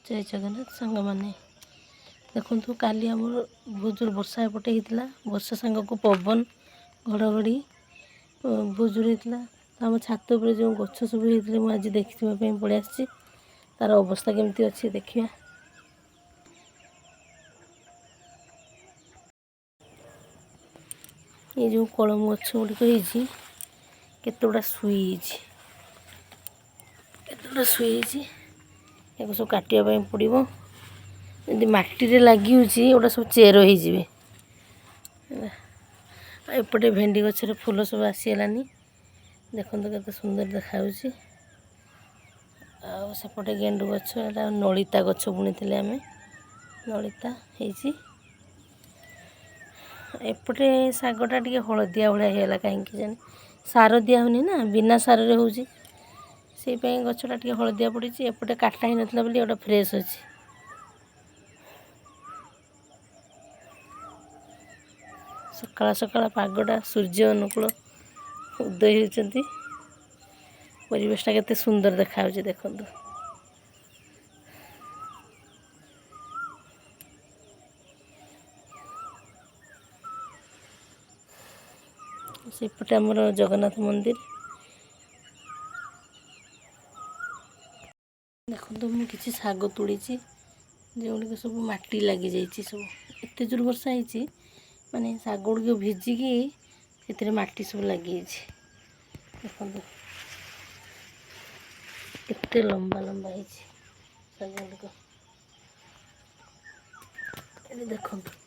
जय जगन्नाथ सांग मैंने देखु काली आम बहुत जोर वर्षा एपटे होता वर्षा सांग को पवन घड़घड़ी बहुत जोर होता आम छात उपर जो गछ सब होते मुझे देखा पलि आसी तार अवस्था केमती अच्छी देखिए ये जो कलम गछ गुड़िक केतोटा शुई या सब काटापी पड़ो जब मटी लगी गोटा सब चेर होपटे भेंडी गचर फूल सब आसीगलानी देखो केते सुंदर देखा सेपटे गेंडु गछ नलिता गछ बुणी आम नलिता एपटे शागटा टे हलदिया भाया है कहीं जानी सार दिया होनी ना बिना सारे हो गछटा टे हलदिया पड़ी एपटे काटा ही नाला बोली गोटे फ्रेश अच्छी सकाळ सकाळ पागटा सूर्य अनुकूल उदय होती परिवेशटा केते सुंदर देखा देखु सेपटे आमर जगन्नाथ मंदिर देखो मुझे शाग तोड़ी जो सब मटी लगी जाइए सब एत जोर वर्षा होती माने शाग गुड़ भिजिकी से मटी सब लगी देखो एत लंबा लंबा शाग गुड़ देखो